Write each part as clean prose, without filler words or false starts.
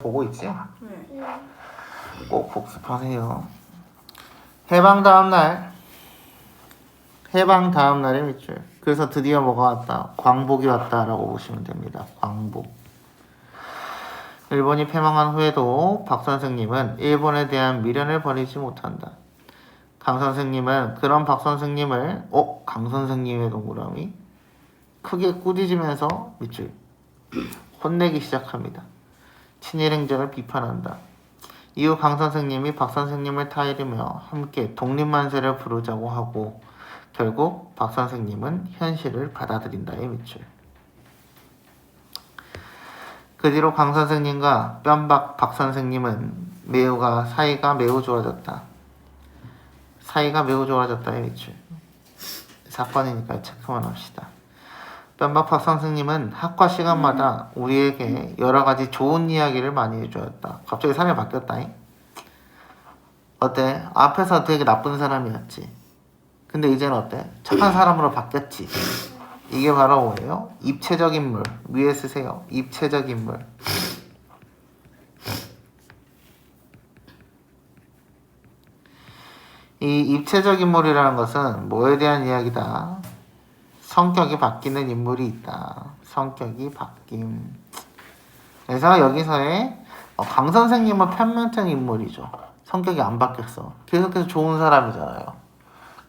보고 있지? 네. 꼭 복습하세요. 해방 다음날의 밑줄. 그래서 드디어 뭐가 왔다? 광복이 왔다라고 보시면 됩니다. 광복. 일본이 패망한 후에도 박 선생님은 일본에 대한 미련을 버리지 못한다. 강 선생님은 그런 박 선생님을 강 선생님의 동그라미 크게 꾸짖으면서 밑줄 혼내기 시작합니다. 친일 행적을 비판한다. 이후 강 선생님이 박 선생님을 타이르며 함께 독립만세를 부르자고 하고 결국 박 선생님은 현실을 받아들인다의 밑줄. 그 뒤로 강 선생님과 뺨박 박 선생님은 사이가 매우 좋아졌다. 사이가 매우 좋아졌다의 밑줄. 사건이니까 체크만 합시다. 뺨박 박 선생님은 학과 시간마다 우리에게 여러 가지 좋은 이야기를 많이 해주었다. 갑자기 사람이 바뀌었다잉? 어때? 앞에서 되게 나쁜 사람이었지. 근데 이제는 어때? 착한 사람으로 바뀌었지. 이게 바로 뭐예요? 입체적 인물. 위에 쓰세요. 입체적 인물. 이 입체적 인물이라는 것은 뭐에 대한 이야기다? 성격이 바뀌는 인물이 있다. 성격이 바뀜. 그래서 여기서의 강 선생님은 편면적 인물이죠. 성격이 안 바뀌었어. 계속해서 좋은 사람이잖아요.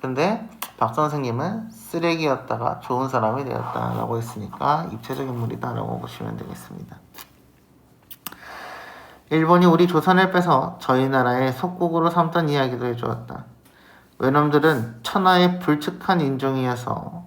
근데 박 선생님은 쓰레기였다가 좋은 사람이 되었다라고 했으니까 입체적 인물이다라고 보시면 되겠습니다. 일본이 우리 조선을 빼서 저희 나라의 속국으로 삼던 이야기도 해주었다. 외놈들은 천하의 불측한 인종이어서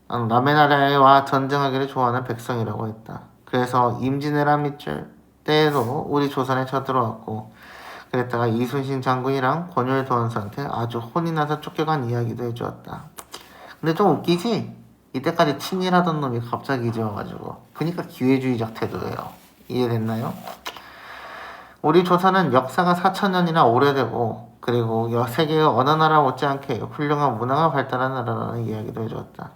남의 나라와 전쟁하기를 좋아하는 백성이라고 했다. 그래서 임진왜란 밑줄 때에도 우리 조선에 쳐들어왔고 그랬다가 이순신 장군이랑 권율 도원수한테 아주 혼이 나서 쫓겨간 이야기도 해주었다. 근데 좀 웃기지? 이때까지 친일하던 놈이 갑자기 이제 와가지고 그러니까 기회주의적 태도예요. 이해됐나요? 우리 조선은 역사가 4,000년이나 오래되고 그리고 세계의 어느 나라 못지않게 훌륭한 문화가 발달한 나라라는 이야기도 해주었다.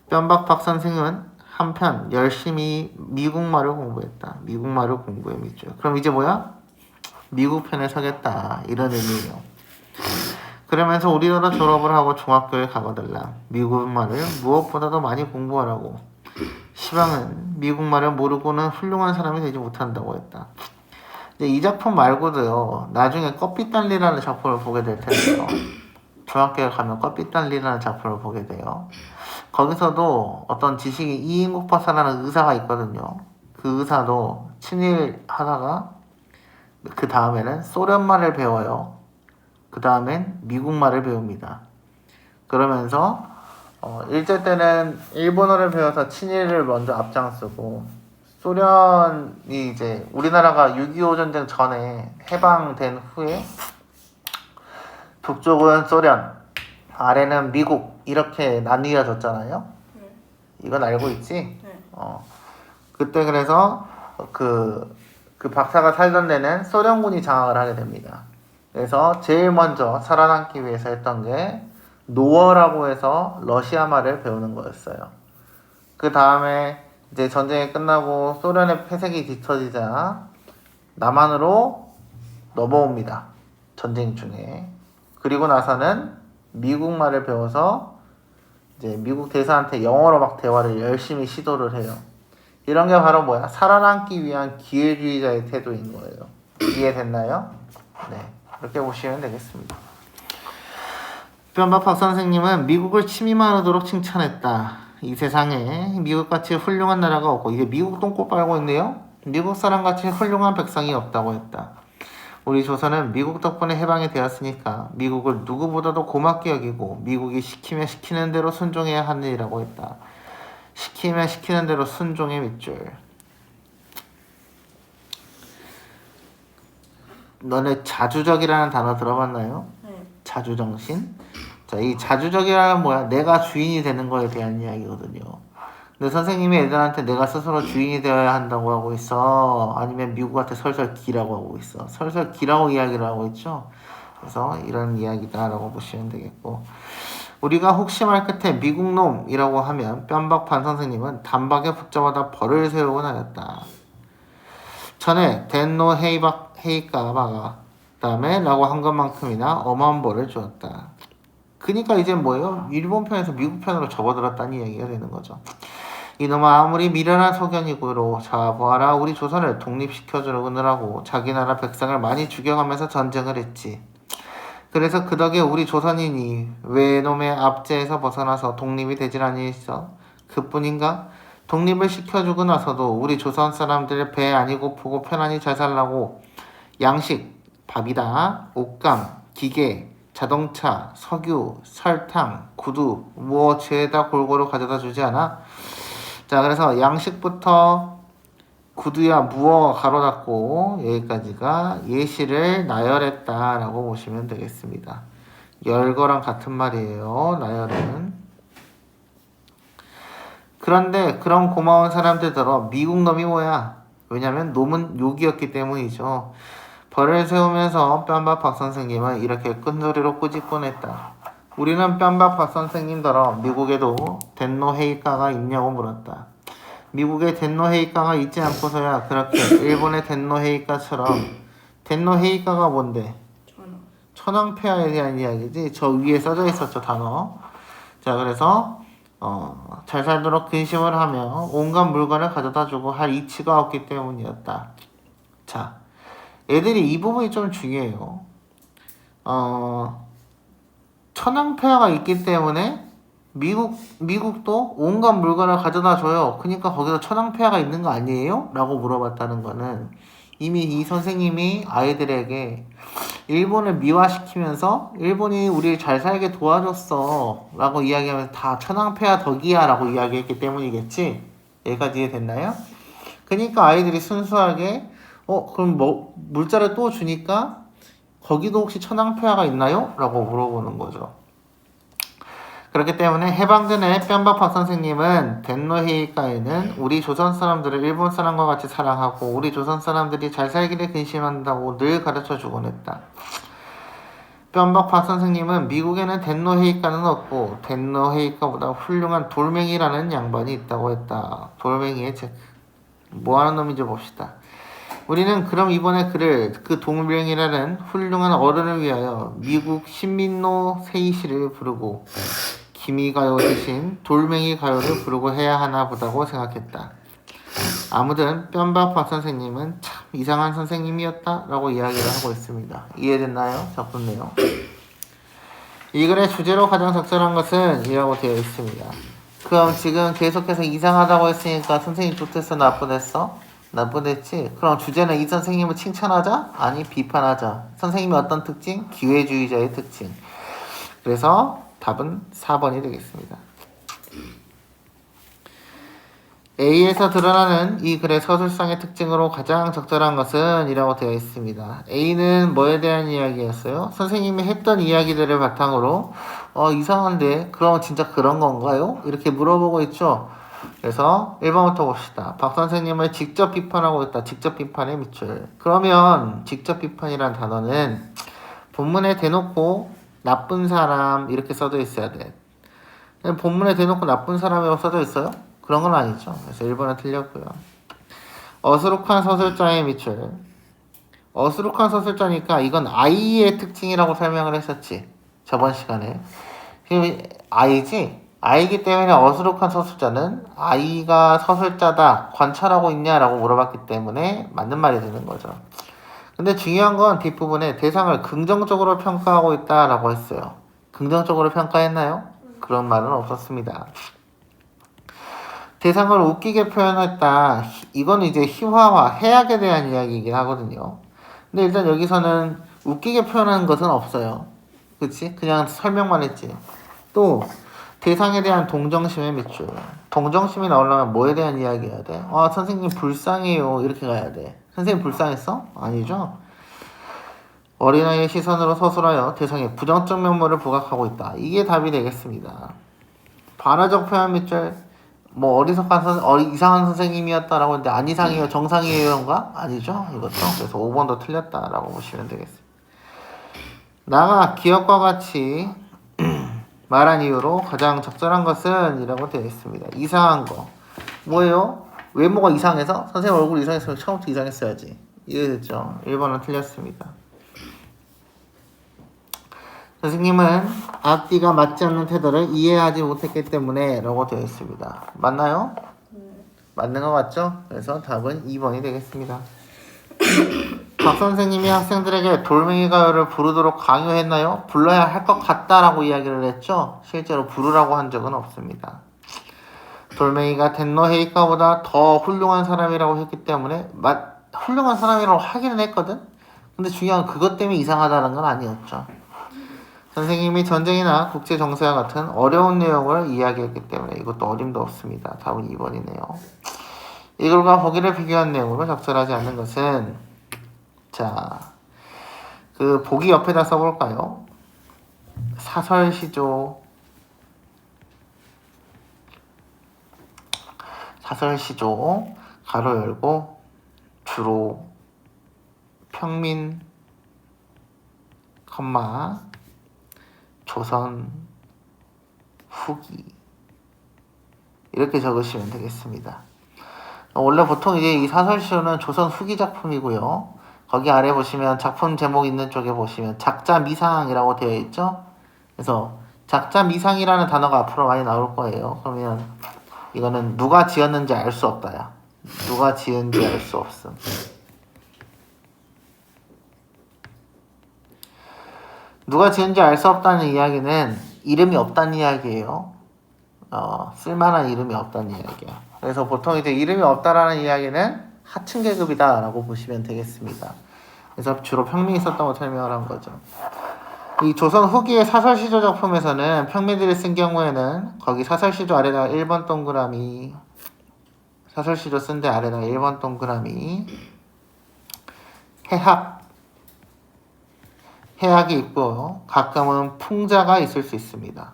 뺨박 박 선생은 한편 열심히 미국말을 공부했다. 미국말을 공부해 밑줄. 그럼 이제 뭐야? 미국 편에 서겠다. 이런 의미예요. 그러면서 우리나라 졸업을 하고 중학교에 가거들라. 미국말을 무엇보다도 많이 공부하라고. 시방은 미국말을 모르고는 훌륭한 사람이 되지 못한다고 했다. 이제 이 작품 말고도요. 나중에 껍빛달리라는 작품을 보게 될 텐데요. 중학교에 가면 껍빛달리라는 작품을 보게 돼요. 거기서도 어떤 지식인 이인국 박사라는 의사가 있거든요. 그 의사도 친일 하다가 그 다음에는 소련말을 배워요. 그 다음엔 미국말을 배웁니다. 그러면서 일제 때는 일본어를 배워서 친일을 먼저 앞장서고 소련이 이제 우리나라가 6.25 전쟁 전에 해방된 후에 북쪽은 소련, 아래는 미국 이렇게 나뉘어졌잖아요. 네. 이건 알고 있지? 네. 그때 그래서 그 박사가 살던 데는 소련군이 장악을 하게 됩니다. 그래서 제일 먼저 살아남기 위해서 했던 게 노어라고 해서 러시아 말을 배우는 거였어요. 그 다음에 이제 전쟁이 끝나고 소련의 폐색이 뒤처지자 남한으로 넘어옵니다. 전쟁 중에. 그리고 나서는 미국말을 배워서 이제 미국 대사한테 영어로 막 대화를 열심히 시도를 해요. 이런 게 바로 뭐야? 살아남기 위한 기회주의자의 태도인 거예요. 이해됐나요? 네, 그렇게 보시면 되겠습니다. 뺨박 박 선생님은 미국을 침임하도록 칭찬했다. 이 세상에 미국같이 훌륭한 나라가 없고 이게 미국 똥꼬 빨고 있네요. 미국 사람같이 훌륭한 백성이 없다고 했다. 우리 조선은 미국 덕분에 해방이 되었으니까 미국을 누구보다도 고맙게 여기고 미국이 시키면 시키는 대로 순종해야 하는 일이라고 했다. 시키면 시키는 대로 순종의 밑줄. 너네 자주적이라는 단어 들어봤나요? 네. 자주정신? 자, 이 자주적이라는 뭐야? 내가 주인이 되는 거에 대한 이야기거든요. 근데 선생님이 애들한테 내가 스스로 주인이 되어야 한다고 하고 있어? 아니면 미국한테 설설 기라고 하고 있어? 설설 기라고 이야기를 하고 있죠? 그래서 이런 이야기다라고 보시면 되겠고, 우리가 혹시 말 끝에 미국놈이라고 하면 뺨박 반 선생님은 단박에 붙잡아다 벌을 세우곤 하였다. 전에 덴노 헤이까바가 그다음에 라고 한 것만큼이나 엄한 벌을 주었다. 그니까 이제 뭐예요? 일본 편에서 미국 편으로 접어들었다는 이야기가 되는 거죠. 이놈아 아무리 미련한 소견이고로 자 보아라 우리 조선을 독립시켜주느라고 자기 나라 백성을 많이 죽여가면서 전쟁을 했지. 그래서 그 덕에 우리 조선인이 외놈의 압제에서 벗어나서 독립이 되질 아니했어. 그뿐인가? 독립을 시켜주고 나서도 우리 조선 사람들 배 아니 고프고 편안히 잘 살라고 양식, 밥이다, 옷감, 기계, 자동차, 석유, 설탕, 구두, 무어 죄다 골고루 가져다 주지 않아? 자, 그래서 양식부터 구두야 무어 가로 닫고 여기까지가 예시를 나열했다라고 보시면 되겠습니다. 열거랑 같은 말이에요. 나열은. 그런데 그런 고마운 사람들더러 미국 놈이 뭐야? 왜냐면 놈은 욕이었기 때문이죠. 벌을 세우면서 뺨밥 박 선생님은 이렇게 끈소리로 꾸짖곤 했다. 우리는 뺨밥 박 선생님더러 미국에도 덴노 헤이카가 있냐고 물었다. 미국에 덴노 헤이카가 있지 않고서야 그렇게 일본의 덴노 헤이카처럼 덴노 헤이카가 뭔데? 천황폐하에 대한 이야기지. 저 위에 써져 있었죠 단어. 자 그래서 잘 살도록 근심을 하며 온갖 물건을 가져다주고 할 이치가 없기 때문이었다. 자 애들이 이 부분이 좀 중요해요. 천황폐하가 있기 때문에 미국도 온갖 물건을 가져다 줘요. 그러니까 거기서 천황폐하가 있는 거 아니에요? 라고 물어봤다는 거는 이미 이 선생님이 아이들에게 일본을 미화시키면서 일본이 우리를 잘 살게 도와줬어 라고 이야기하면서 다 천황폐하 덕이야 라고 이야기했기 때문이겠지. 여기까지 이해됐나요? 그러니까 아이들이 순수하게 그럼 뭐 물자를 또 주니까 거기도 혹시 천황폐하가 있나요? 라고 물어보는 거죠. 그렇기 때문에 해방전에 뺨바팍 선생님은 덴노헤이카에는 우리 조선 사람들을 일본 사람과 같이 사랑하고 우리 조선 사람들이 잘 살기를 근심한다고 늘 가르쳐 주곤 했다. 뺨바팍 선생님은 미국에는 덴노헤이카는 없고 덴노헤이카보다 훌륭한 돌멩이라는 양반이 있다고 했다. 돌멩이의 책. 뭐하는 놈인지 봅시다. 우리는 그럼 이번에 그를 그 돌멩이라는 훌륭한 어른을 위하여 미국 신민노 세이시를 부르고 기미가요 대신 돌멩이 가요를 부르고 해야 하나 보다고 생각했다. 아무튼 뺨바팍 선생님은 참 이상한 선생님이었다 라고 이야기를 하고 있습니다. 이해됐나요? 적었네요. 이 글의 주제로 가장 적절한 것은 이라고 되어 있습니다. 그럼 지금 계속해서 이상하다고 했으니까 선생님 좋댔어? 나쁘댔어? 나쁘댔지? 그럼 주제는 이 선생님을 칭찬하자? 아니 비판하자. 선생님이 어떤 특징? 기회주의자의 특징. 그래서 답은 4번이 되겠습니다. A에서 드러나는 이 글의 서술상의 특징으로 가장 적절한 것은 이라고 되어 있습니다. A는 뭐에 대한 이야기였어요? 선생님이 했던 이야기들을 바탕으로 이상한데 그럼 진짜 그런 건가요? 이렇게 물어보고 있죠. 그래서 1번부터 봅시다. 박 선생님을 직접 비판하고 있다. 직접 비판의 밑줄. 그러면 직접 비판이란 단어는 본문에 대놓고 나쁜 사람 이렇게 써져 있어야 돼. 본문에 대놓고 나쁜 사람이라고 써져 있어요? 그런 건 아니죠. 그래서 1번은 틀렸고요. 어수룩한 서술자의 밑줄. 어수룩한 서술자니까 이건 아이의 특징이라고 설명을 했었지. 저번 시간에. 아이지? 아이기 때문에 어수룩한 서술자는 아이가 서술자다, 관찰하고 있냐라고 물어봤기 때문에 맞는 말이 되는 거죠. 근데 중요한 건 뒷부분에 대상을 긍정적으로 평가하고 있다라고 했어요. 긍정적으로 평가했나요? 그런 말은 없었습니다. 대상을 웃기게 표현했다. 이건 이제 희화화, 해악에 대한 이야기이긴 하거든요. 근데 일단 여기서는 웃기게 표현하는 것은 없어요. 그치? 그냥 설명만 했지. 또 대상에 대한 동정심의 밑줄. 동정심이 나오려면 뭐에 대한 이야기 해야 돼? 선생님 불쌍해요. 이렇게 가야 돼. 선생님 불쌍했어? 아니죠. 어린아이의 시선으로 서술하여 대상에 부정적 면모를 부각하고 있다. 이게 답이 되겠습니다. 반어적 표현 밑줄. 뭐 이상한 선생님이었다라고 했는데 안 이상해요, 정상이에요인가? 아니죠. 이것도. 그래서 5번도 틀렸다라고 보시면 되겠습니다. 나가 기억과 같이 말한 이유로 가장 적절한 것은 이라고 되어 있습니다. 이상한 거. 뭐예요? 외모가 이상해서? 선생님 얼굴 이상했으면 처음부터 이상했어야지. 이해됐죠? 1번은 틀렸습니다. 선생님은 앞뒤가 맞지 않는 태도를 이해하지 못했기 때문에 라고 되어 있습니다. 맞나요? 맞는 것 같죠? 그래서 답은 2번이 되겠습니다. 박 선생님이 학생들에게 돌멩이 가요를 부르도록 강요했나요? 불러야 할 것 같다라고 이야기를 했죠? 실제로 부르라고 한 적은 없습니다. 돌멩이가 덴노 헤이카보다 더 훌륭한 사람이라고 했기 때문에 훌륭한 사람이라고 하기는 했거든? 근데 중요한 건 그것 때문에 이상하다는 건 아니었죠. 선생님이 전쟁이나 국제정세와 같은 어려운 내용을 이야기했기 때문에 이것도 어림도 없습니다. 답은 2번이네요. 이글과 보기를 비교한 내용으로 적절하지 않는 것은 자, 그 보기 옆에다 써볼까요? 사설시조 가로 열고 주로 평민 컴마 조선 후기 이렇게 적으시면 되겠습니다. 원래 보통 이제 이 사설시조는 조선 후기 작품이고요. 거기 아래 보시면 작품 제목 있는 쪽에 보시면 작자미상이라고 되어 있죠. 그래서 작자미상이라는 단어가 앞으로 많이 나올 거예요. 그러면 이거는 누가 지었는지 알 수 없다야. 누가 지은지 알 수 없음. 누가 지은지 알 수 없다는 이야기는 이름이 없다는 이야기예요. 쓸만한 이름이 없다는 이야기야. 그래서 보통 이제 이름이 없다라는 이야기는 하층 계급이다라고 보시면 되겠습니다. 그래서 주로 평민이 썼다고 설명을 한 거죠. 이 조선 후기의 사설시조 작품에서는 평민들이 쓴 경우에는 거기 사설시조 아래다가 1번 동그라미 사설시조 쓴 데 아래다가 1번 동그라미 해학이 있고 가끔은 풍자가 있을 수 있습니다.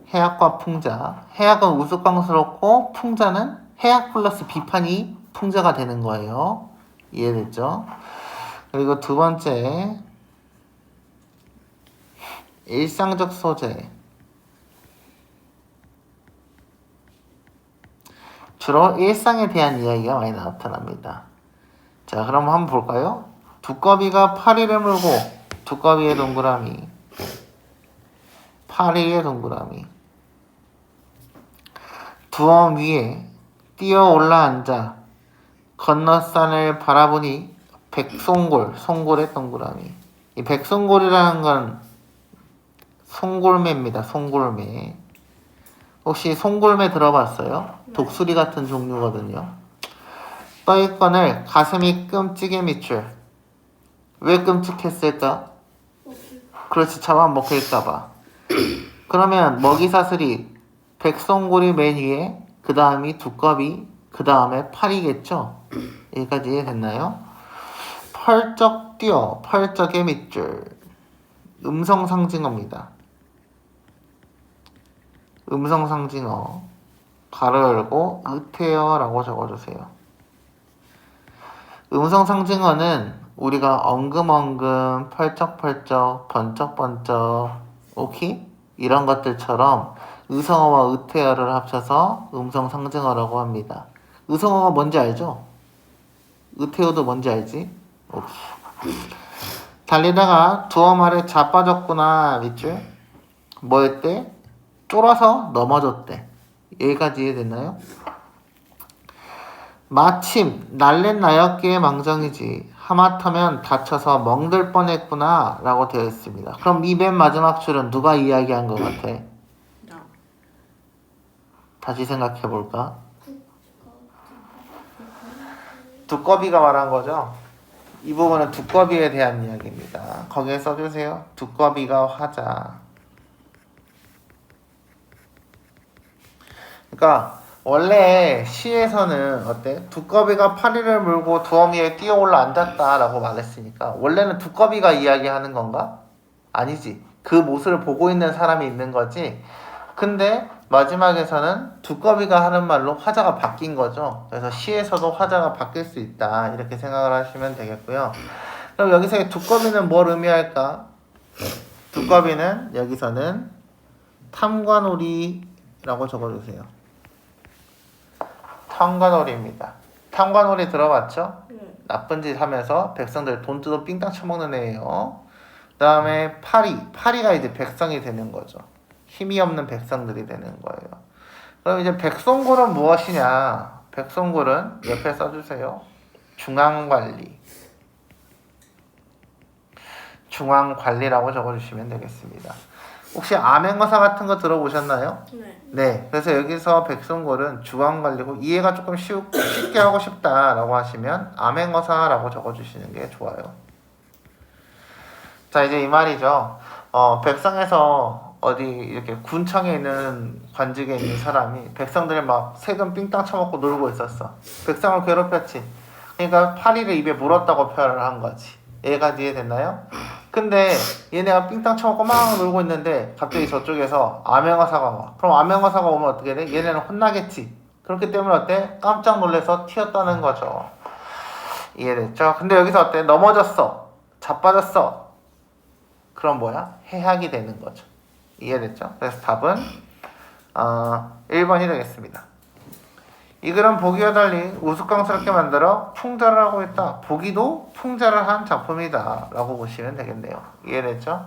해학과 풍자. 해학은 우스꽝스럽고 풍자는 해학 플러스 비판이 풍자가 되는 거예요. 이해됐죠? 그리고 두 번째 일상적 소재. 주로 일상에 대한 이야기가 많이 나타납니다. 자, 그럼 한번 볼까요? 두꺼비가 파리를 물고 두꺼비의 동그라미 파리의 동그라미 두엄 위에 뛰어 올라 앉아 건너산을 바라보니 송골의 동그라미. 이 백송골이라는 건 송골매입니다. 송골매. 혹시 송골매 들어봤어요? 독수리 같은 종류거든요. 떠있건을 가슴이 끔찍해 밑줄. 왜 끔찍했을까? 그렇지, 잡아먹힐까봐. 그러면 먹이사슬이 백송골이 맨 위에, 그 다음이 두꺼비, 그 다음에 파리겠죠? 여기까지 이해됐나요? 펄쩍 뛰어, 펄쩍의 밑줄. 음성상징어입니다. 음성상징어. 가로 열고 으태어라고 적어주세요. 음성상징어는 우리가 엉금엉금, 펄쩍펄쩍, 번쩍번쩍, 오케이? 이런 것들처럼 의성어와 으태어를 합쳐서 음성상징어라고 합니다. 의성어가 뭔지 알죠? 으태어도 뭔지 알지? 오케이. 달리다가 두엄 아래 자빠졌구나 밑줄. 뭐였대? 쫄아서 넘어졌대. 여기까지 이해됐나요? 마침 날랜나였기에 망정이지 하마터면 다쳐서 멍들 뻔했구나 라고 되어 있습니다. 그럼 이 맨 마지막 줄은 누가 이야기한 것 같아? 다시 생각해볼까? 두꺼비가 말한 거죠? 이 부분은 두꺼비에 대한 이야기입니다. 거기에 써주세요. 두꺼비가 화자. 그러니까 원래 시에서는 어때? 두꺼비가 파리를 물고 두엄 위에 뛰어 올라 앉았다라고 말했으니까 원래는 두꺼비가 이야기하는 건가? 아니지. 그 모습을 보고 있는 사람이 있는 거지. 근데 마지막에서는 두꺼비가 하는 말로 화자가 바뀐 거죠. 그래서 시에서도 화자가 바뀔 수 있다. 이렇게 생각을 하시면 되겠고요. 그럼 여기서의 두꺼비는 뭘 의미할까? 두꺼비는 여기서는 탐관오리라고 적어주세요. 탕관오리입니다. 탕관오리 들어봤죠? 네. 나쁜 짓 하면서 백성들 돈 뜯어 삥땅 쳐먹는 애예요. 그 다음에 파리가 이제 백성이 되는 거죠. 힘이 없는 백성들이 되는 거예요. 그럼 이제 백성굴은 무엇이냐? 백성굴은 옆에 써주세요. 중앙관리. 중앙관리라고 적어주시면 되겠습니다. 혹시 암행어사 같은 거 들어보셨나요? 네. 네. 그래서 여기서 백성골은 중앙관리고 이해가 조금 쉽게 하고 싶다라고 하시면 암행어사라고 적어주시는 게 좋아요. 자, 이제 이 말이죠. 백성에서 어디 이렇게 군청에 있는 관직에 있는 사람이 백성들이 막 세금 삥땅 쳐먹고 놀고 있었어. 백성을 괴롭혔지. 그러니까 파리를 입에 물었다고 표현을 한 거지. 얘가 이해됐나요? 근데 얘네가 삥땅 쳐먹고 막 놀고 있는데 갑자기 저쪽에서 암행어사가 와. 그럼 암행어사가 오면 어떻게 돼? 얘네는 혼나겠지. 그렇기 때문에 어때? 깜짝 놀라서 튀었다는 거죠. 이해됐죠? 근데 여기서 어때? 넘어졌어. 자빠졌어. 그럼 뭐야? 해악이 되는 거죠. 이해됐죠? 그래서 답은 1번이 되겠습니다. 이 글은 보기와 달리 우스꽝스럽게 만들어 풍자를 하고 있다. 보기도 풍자를 한 작품이다 라고 보시면 되겠네요. 이해됐죠?